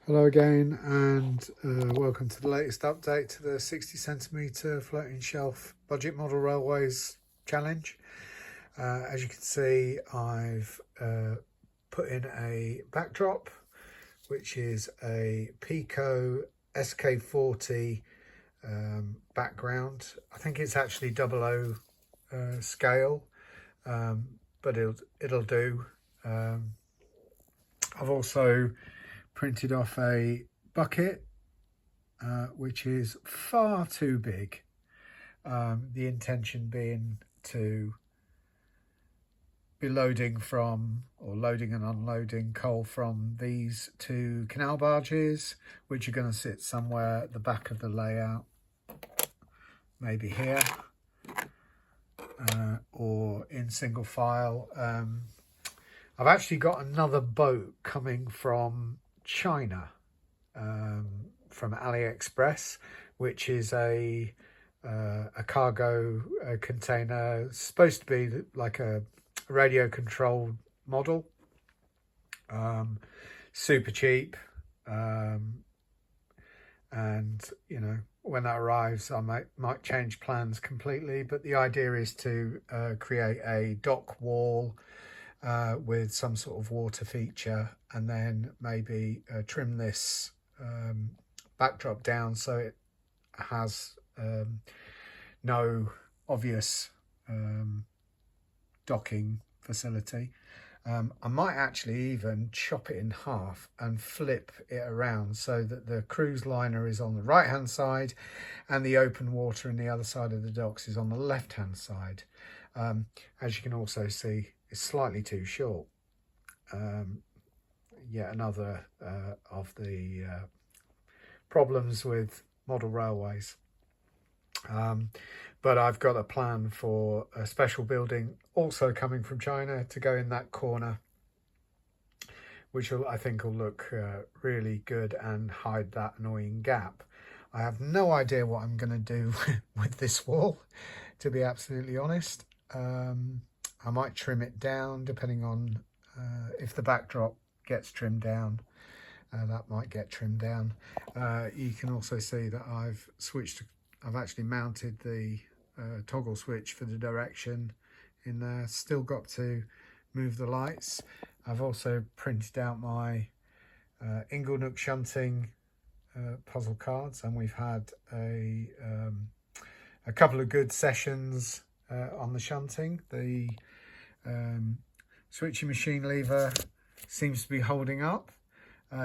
Hello again, and welcome to the latest update to the 60cm floating shelf budget model railways challenge. As you can see, I've put in a backdrop, which is a Peco SK40 background. I think it's actually 00 scale, but it'll do. I've also printed off a bucket, which is far too big. The intention being to be loading and unloading coal from these two canal barges, which are going to sit somewhere at the back of the layout, maybe here, or in single file. I've actually got another boat coming from China, from AliExpress, which is a cargo container, supposed to be like a radio controlled model, super cheap, and you know, when that arrives I might change plans completely, but the idea is to create a dock wall with some sort of water feature, and then maybe trim this backdrop down so it has no obvious docking facility. I might actually even chop it in half and flip it around so that the cruise liner is on the right hand side and the open water in the other side of the docks is on the left hand side. As you can also see, it's slightly too short. Yet another of the problems with model railways. But I've got a plan for a special building also coming from China to go in that corner, which I think will look really good and hide that annoying gap. I have no idea what I'm going to do with this wall, to be absolutely honest. I might trim it down depending on if the backdrop gets trimmed down. That might get trimmed down. You can also see that I've actually mounted the toggle switch for the direction in there. Still got to move the lights. I've also printed out my Inglenook Shunting Puzzle cards, and we've had a couple of good sessions on the shunting. The switching machine lever seems to be holding up.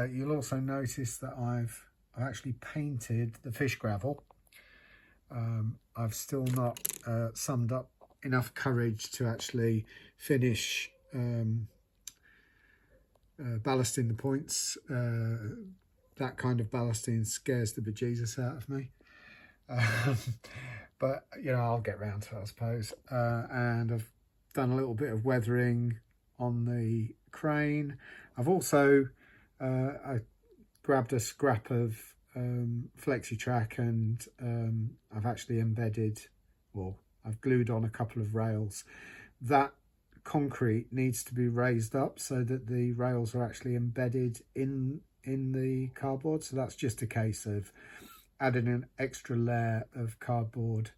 You'll also notice that I've actually painted the fish gravel. I've still not summed up enough courage to actually finish ballasting the points. That kind of ballasting scares the bejesus out of me. But you know, I'll get round to it, I suppose. And I've done a little bit of weathering on the crane. I've also I grabbed a scrap of flexi track, and I've actually embedded, well, I've glued on a couple of rails. That concrete needs to be raised up so that the rails are actually embedded in the cardboard. So that's just a case of adding an extra layer of cardboard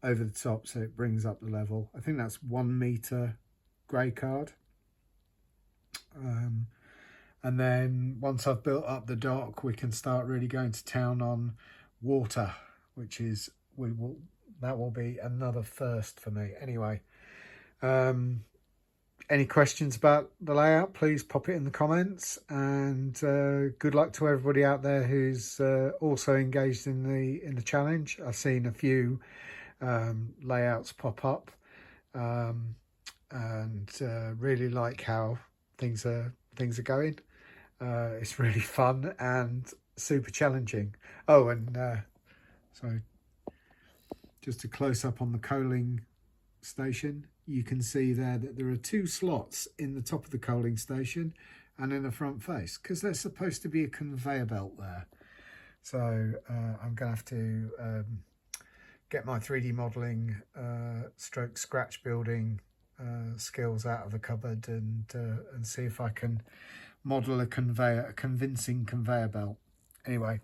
over the top so it brings up the level. I think that's 1 meter grey card. And then once I've built up the dock, we can start really going to town on water, which is, that will be another first for me. Anyway, any questions about the layout, please pop it in the comments, and good luck to everybody out there who's also engaged in the challenge. I've seen a few layouts pop up, and really like how things are going. It's really fun and super challenging. Oh, and so just a close up on the coaling station, you can see there that there are 2 slots in the top of the coaling station and in the front face, because there's supposed to be a conveyor belt there. So I'm gonna have to get my 3D modeling stroke scratch building skills out of the cupboard and see if I can model a conveyor, a convincing conveyor belt. Anyway,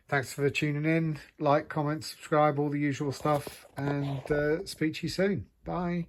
thanks for tuning in. Like, comment, subscribe, all the usual stuff, and speak to you soon. Bye.